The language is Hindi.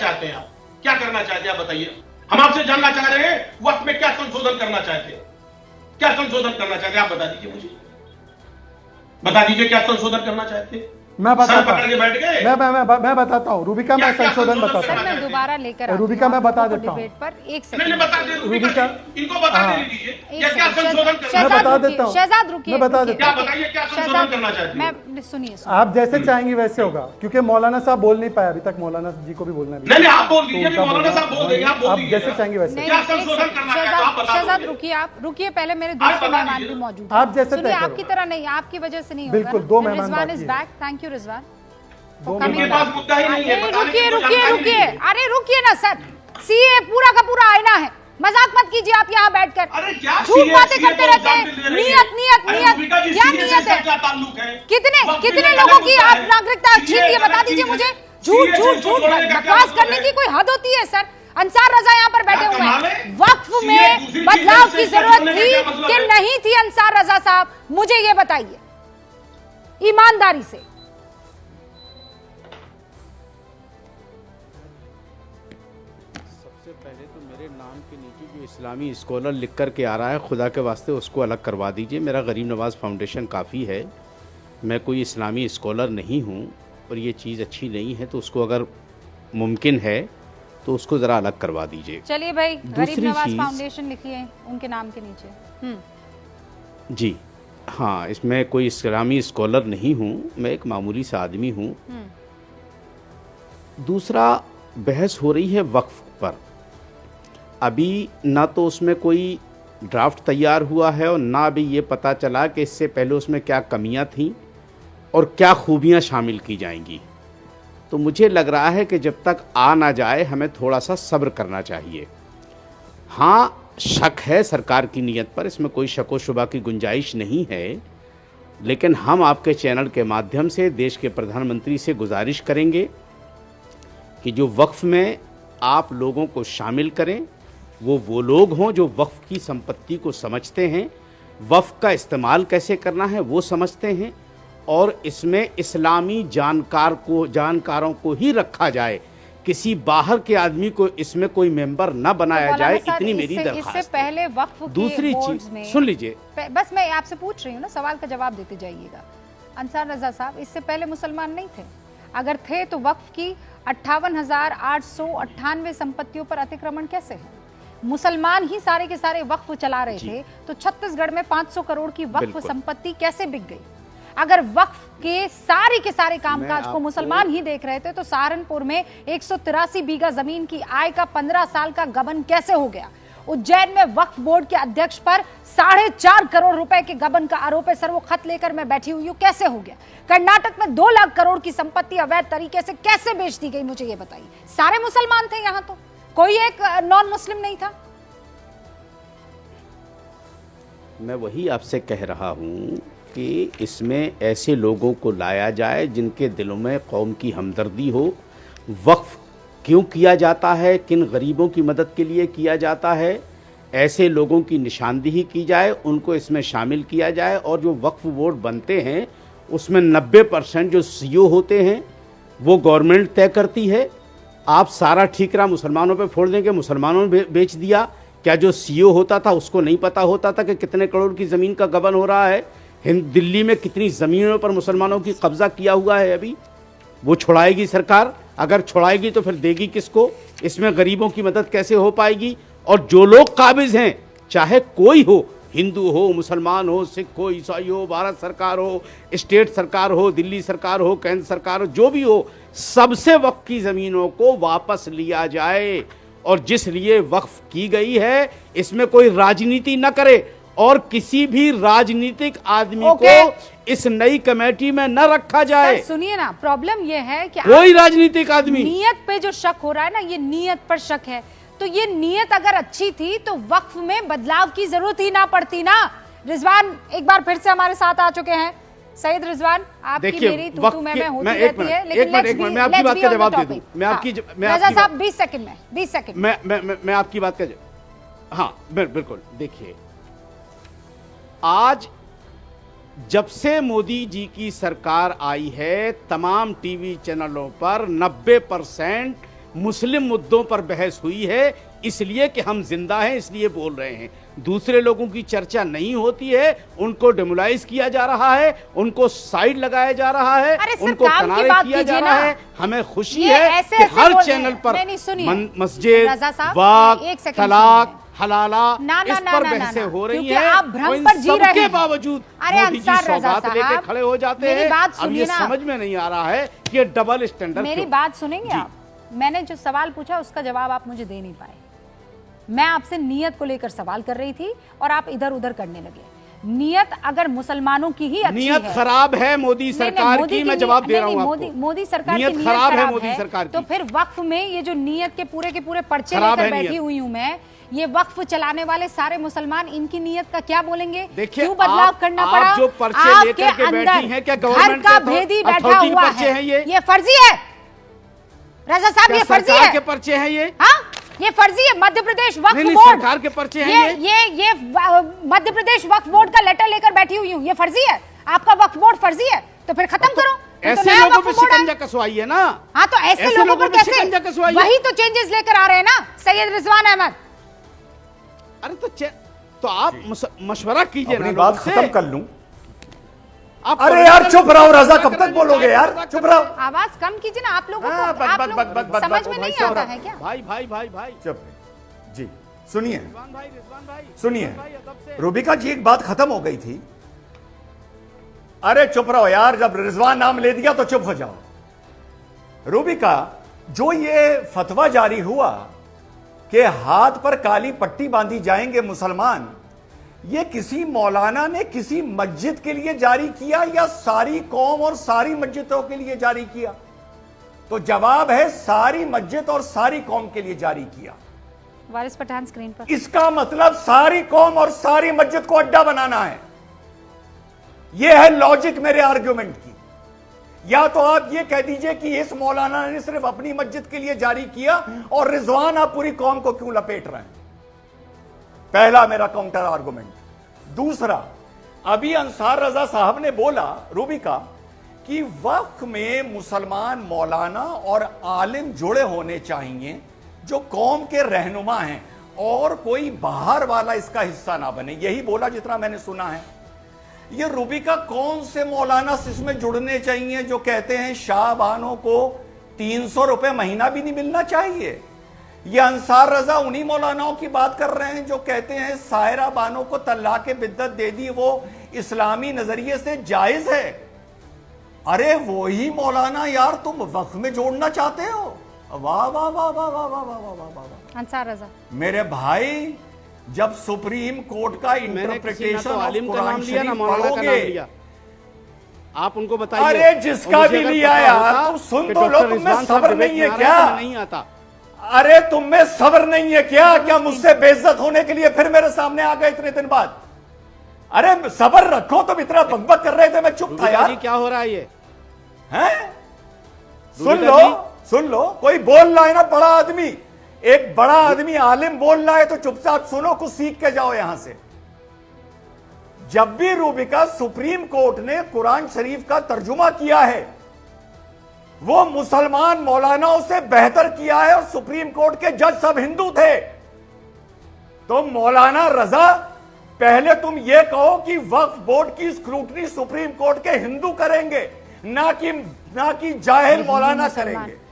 चाहते हैं आप? क्या करना चाहते हैं आप बताइए? हम आपसे जानना चाह रहे हैं वक्त में क्या संशोधन करना चाहते हैं, क्या संशोधन करना चाहते हैं आप बता दीजिए मुझे, बता दीजिए क्या संशोधन करना चाहते हैं। मैं बताता पकड़ के बैठ गए। मैं बताता हूँ रूबिका, मैं संशोधन बताता हूँ। मैं दोबारा लेकर आती हूँ रूबिका मैं बता देता हूँ डिबेट पर। एक नहीं सेकंड बता दे रूबिका, इनको बता दे दीजिए क्या संशोधन करना मैं बता देता हूँ। शहजाद रुकिए, मैं बता देता क्या बताइए क्या संशोधन करना चाहते हैं? मैं सुनिए आप जैसे चाहेंगे वैसे होगा, क्योंकि मौलाना साहब बोल नहीं पाए अभी तक, मौलाना जी को भी बोलना है। नहीं आप बोल दीजिए, मौलाना साहब बोल देंगे, आप बोल आप दीजिए। जैसे चाहेंगे वैसे। क्या संशोधन करना है आप बता शहजाद दीजिए। रुकिए, आप रुकिए, पहले मेरे दूसरे मेहमान भी मौजूद हैं। आप जैसे सुनिए, तय करो। आपकी तरह नहीं, आपकी वजह से नहीं होगा। बिल्कुल, दो मेहमान रिजवान बाकी इज हैं। Back, thank you Rizwan. उनके पास मुद्दा ही नहीं है, बताने की रुकिए कोई रुकिए जानकारी रुकिए, नहीं है। अरे रुकिए ना सर, सीए पूरा का पूरा आईना है, मजाक मत कीजिए आप यहाँ बैठकर। अरे क्या झूठ सीए बातें सीए करते तो रहते हैं। एग्जाम दे रही है। नियत नियत अरे नियत रूबिका जी, क्या सीए से नियत इसका है? क्या ताल्लुक है? कितने वक्त कितने में लोगों गलत की होता आप है। नागरिकता छीन सीए लिए, बता गलत दीजिए चीज मुझे। है। झूठ सीए झूठ से झूठ छोड़ने का क्या बकवास मतलब करने है? की कोई हद होती है सर। अंसार रजा यहाँ पर बैठे हुए कमाल हैं। है? वक्फ सीए में दूसरी चीज बदलाव है, की इससे जरूरत छोड़ने का थी क्या मतलब कि है? नहीं थी अंसार रजा साहब, मुझे ये बताइए ईमानदारी से। सबसे पहले तो मेरे नाम के नीचे जो इस्लामी स्कॉलर लिख कर के आ रहा है, खुदा के वास्ते उसको अलग करवा दीजिए। मेरा गरीब नवाज फाउंडेशन काफ़ी है, मैं कोई इस्लामी स्कॉलर नहीं हूँ और ये चीज़ अच्छी नहीं है, तो उसको अगर मुमकिन है तो उसको ज़रा अलग करवा दीजिए। चलिए भाई, गरीब दूसरी नवाज चीज़- फाउंडेशन लिखिए उनके नाम के नीचे। जी हाँ, इसमें कोई इस्लामी स्कॉलर नहीं हूँ, मैं एक मामूली सा आदमी हूँ। दूसरा, बहस हो रही है वक्फ पर। अभी ना तो उसमें कोई ड्राफ्ट तैयार हुआ है और ना अभी ये पता चला कि इससे पहले उसमें क्या कमियां थीं और क्या खूबियां शामिल की जाएंगी। तो मुझे लग रहा है कि जब तक आ ना जाए हमें थोड़ा सा सब्र करना चाहिए। हाँ, शक है सरकार की नीयत पर, इसमें कोई शक व शुबा की गुंजाइश नहीं है, लेकिन हम आपके चैनल के माध्यम से देश के प्रधानमंत्री से गुजारिश करेंगे कि जो वक्फ में आप लोगों को शामिल करें, वो लोग हों जो वक्फ की संपत्ति को समझते हैं, वक्फ का इस्तेमाल कैसे करना है वो समझते हैं, और इसमें इस्लामी जानकारों को ही रखा जाए, किसी बाहर के आदमी को इसमें कोई मेंबर ना बनाया जाए, इतनी मेरी दरख्वास्त इससे पहले वक्फ के दूसरी बोर्ड्स चीज में सुन लीजिए, बस मैं आपसे पूछ रही हूँ ना, सवाल का जवाब देते जाइएगा। अंसार रजा साहब इससे पहले मुसलमान नहीं थे, अगर थे तो वक्फ की 58,898 संपत्तियों पर अतिक्रमण कैसे है? मुसलमान ही सारे के सारे वक्फ चला रहे थे, तो छत्तीसगढ़ में 500 करोड़ की वक्फ संपत्ति कैसे बिक गई? अगर वक्फ के सारे कामकाज को मुसलमान ही देख रहे थे, तो सहारनपुर में 183 बीघा जमीन की आय का 15 साल का गबन कैसे हो गया? उज्जैन में वक्फ बोर्ड के अध्यक्ष पर 4.5 करोड़ रुपए के गबन का आरोप है सर, वो खत लेकर मैं बैठी हुई हूँ, कैसे हो गया? कर्नाटक में 2 लाख करोड़ की संपत्ति अवैध तरीके से कैसे बेच दी गई, मुझे ये बताइए। सारे मुसलमान थे यहाँ, तो कोई एक नॉन मुस्लिम नहीं था। मैं वही आपसे कह रहा हूँ कि इसमें ऐसे लोगों को लाया जाए जिनके दिलों में कौम की हमदर्दी हो। वक्फ क्यों किया जाता है, किन गरीबों की मदद के लिए किया जाता है, ऐसे लोगों की निशानदेही की जाए, उनको इसमें शामिल किया जाए। और जो वक्फ बोर्ड बनते हैं उसमें 90% जो सीईओ होते हैं वो गवर्नमेंट तय करती है। आप सारा ठीकरा मुसलमानों पे फोड़ देंगे, मुसलमानों ने बेच दिया। क्या जो सीईओ होता था उसको नहीं पता होता था कि कितने करोड़ की ज़मीन का गबन हो रहा है? दिल्ली में कितनी ज़मीनों पर मुसलमानों की कब्जा किया हुआ है? अभी वो छुड़ाएगी सरकार, अगर छुड़ाएगी तो फिर देगी किसको? इसमें गरीबों की मदद कैसे हो पाएगी? और जो लोग काबिज हैं, चाहे कोई हो, हिंदू हो, मुसलमान हो, सिख हो, ईसाई हो, भारत सरकार हो, स्टेट सरकार हो, दिल्ली सरकार हो, केंद्र सरकार हो, जो भी हो, सबसे वक्फ की ज़मीनों को वापस लिया जाए। और जिस लिए वक्फ की गई है इसमें कोई राजनीति न करे और किसी भी राजनीतिक आदमी को इस नई कमेटी में न रखा जाए। सुनिए ना, प्रॉब्लम यह है कि कोई राजनीतिक आदमी, नियत पे जो शक हो रहा है ना, ये नियत पर शक है। तो ये नियत अगर अच्छी थी तो वक्फ में बदलाव की जरूरत ही ना पड़ती ना। रिजवान एक बार फिर से हमारे साथ आ चुके हैं। सईद रिजवान, आपकी मेरी तू मैं होती रहती है, लेकिन मैं आपकी बात का जवाब दे दूं। मैं आपकी रजा साहब 20 सेकंड में 20 सेकंड मैं आपकी बात का, हाँ बिल्कुल। देखिए, आज जब से मोदी जी की सरकार आई है, तमाम टीवी चैनलों पर 90% मुस्लिम मुद्दों पर बहस हुई है, इसलिए कि हम जिंदा हैं इसलिए बोल रहे हैं। दूसरे लोगों की चर्चा नहीं होती है, उनको डिमोलाइज किया जा रहा है, उनको साइड लगाया जा रहा है, अरे सर, उनको काम की किनारे बात किया जा कीजिए रहा ना। है। हमें खुशी ये है ऐसे कि ऐसे हर बोल रहे चैनल हैं। पर नहीं, सुनिए। मस्जिद, रजा साहब, वाक़, एक सेकंड तलाक, सुनिए। हलाला, ना, इस ना, पर ना, ना, बहसें ना, हो रही क्योंकि हैं। आप भ्रम और इन पर जी रहे सबके हैं। बावजूद अरे मोदी जी अंसार रजा सौगात लेके साहब, खड़े हो जाते मेरी हैं। बात अब सुनिए ये ना। समझ में नहीं आ रहा है कि ये डबल स्टैंडर्ड मेरी क्यों? बात सुनेंगे आप? मैंने जो सवाल पूछा उसका जवाब आप मुझे दे नहीं पाए। मैं आपसे नियत को लेकर सवाल कर रही थी और आप इधर उधर करने लगे। नियत अगर मुसलमानों की ही अच्छी नियत है, खराब है मोदी सरकार मोदी की, मैं नी- जवाब दे रहा नहीं, हूं मोदी आपको। मोदी सरकार की नियत नियत खराब है खराब मोदी सरकार तो की। फिर वक्फ में ये जो नियत के पूरे पर्चे खराब लेकर है बैठी नियत। हुई हूं मैं, ये वक्फ चलाने वाले सारे मुसलमान इनकी नियत का क्या बोलेंगे? देखिए, क्यों बदलाव आप- करना आप पड़ा? जो पर्चे आपके लेकर के बैठी अंदर हैं, क्या घर गवर्नमेंट का के भेदी अथॉरिटी बैठा के हुआ पर्चे हैं है? ये? फर्जी है रजा साहब, क्या ये फर्जी सरकार है। के पर्चे हैं ये? हाँ, ये फर्जी है। मध्य प्रदेश वक्फ नहीं, बोर्ड, सरकार के पर्चे हैं ये मध्य प्रदेश वक्फ बोर्ड का लेटर लेकर बैठी हुई हूँ। ये फर्जी है? आपका वक्फ बोर्ड फर्जी है तो फिर खत्म करो। तो ऐसे नया लोगों वक्फ पे बोर्ड आए। शिकंजा कसवाई है ना। हाँ, तो ऐसे लोगों पर शिकंजा कैसे? कसवाई है। वही तो चेंजेस लेकर आ रहे हैं ना सैयद रिजवान अहमद। अरे तो आप मशवरा कीजिए ना अपनी लोगों बात से। खत्म कर लूं। आप अरे यार चुप रहो रजा, कब तक बोलोगे यार? चुप रहो। आवाज कम कीजिए ना आप लोगों को। हाँ, आप लोग बक, समझ बक, में भाई नहीं साहब, आता है क्या? भाई भाई भाई भाई चुप जी, सुनिए रिजवान भाई सुनिए। रिजवान भाई, अदब से। रूबिका जी, एक बात खत्म हो गई थी। अरे चुप रहो यार, जब रिजवान नाम ले दिया तो चुप हो जाओ। रूबिका, जो ये फतवा जारी हुआ कि हाथ पर काली पट्टी बांधी जाएंगे मुसलमान, ये किसी मौलाना ने किसी मस्जिद के लिए जारी किया या सारी कौम और सारी मस्जिदों के लिए जारी किया? तो जवाब है सारी मस्जिद और सारी कौम के लिए जारी किया। वारिस पठान स्क्रीन पर। इसका मतलब सारी कौम और सारी मस्जिद को अड्डा बनाना है। यह है लॉजिक मेरे आर्ग्यूमेंट की। या तो आप ये कह दीजिए कि इस मौलाना ने सिर्फ अपनी मस्जिद के लिए जारी किया और रिजवान आप पूरी कौम को क्यों लपेट रहे हैं? पहला मेरा काउंटर आर्गुमेंट। दूसरा, अभी अंसार रजा साहब ने बोला रूबिका कि वक्फ में मुसलमान मौलाना और आलिम जुड़े होने चाहिए जो कौम के रहनुमा हैं और कोई बाहर वाला इसका हिस्सा ना बने। यही बोला जितना मैंने सुना है। ये रूबिका, कौन से मौलाना इसमें जुड़ने चाहिए जो कहते हैं शाहबानों को 300 रुपए महीना भी नहीं मिलना चाहिए? ये अंसार रजा उन्हीं मौलानाओं की बात कर रहे हैं जो कहते हैं सायरा बानों को तलाक बिद्दत दे दी, वो इस्लामी नजरिए से जायज है। अरे वही मौलाना यार तुम वक्फ में जोड़ना चाहते हो? वाह वाह वाह वाह वाह वाह वाह वाह वाह। अंसार रजा, मेरे भाई, जब सुप्रीम कोर्ट का इंटरप्रिटेशन ऑफ आलिम का कुरान नाम लिया ना, शरीफ मौलाना का नाम पढ़ोगे, लिया। आप उनको बताइए। अरे जिसका और मुझे भी अगर लिया पता यार, होता तुम सुन कि तो लो, डॉक्टर तुम में रिजवान साहब सब्र डिबेट नहीं है में आ क्या? रहे हैं, तो मैं नहीं आता। अरे तुम में सब्र नहीं है क्या मुझसे बेइज्जत होने के लिए फिर मेरे सामने आ गए इतने दिन बाद? अरे सब्र रखो, तुम इतना बकबक कर रहे थे, मैं चुप था रूबिका यार। जी, क्या हो रहा है ये? हैं? सुन रूबिका लो, जी। सुन लो, कोई बोल रहा है ना, बड़ा आदमी, एक बड़ा आदमी आलिम बोल रहा है तो चुपचाप सुनो, कुछ सीख के जाओ यहां से। जब भी रूबिका, सुप्रीम कोर्ट ने कुरान शरीफ का तर्जुमा किया है वो मुसलमान मौलानाओं से बेहतर किया है और सुप्रीम कोर्ट के जज सब हिंदू थे। तो मौलाना रजा, पहले तुम ये कहो कि वक्फ बोर्ड की स्क्रूटनी सुप्रीम कोर्ट के हिंदू करेंगे, ना कि जाहिल मौलाना करेंगे।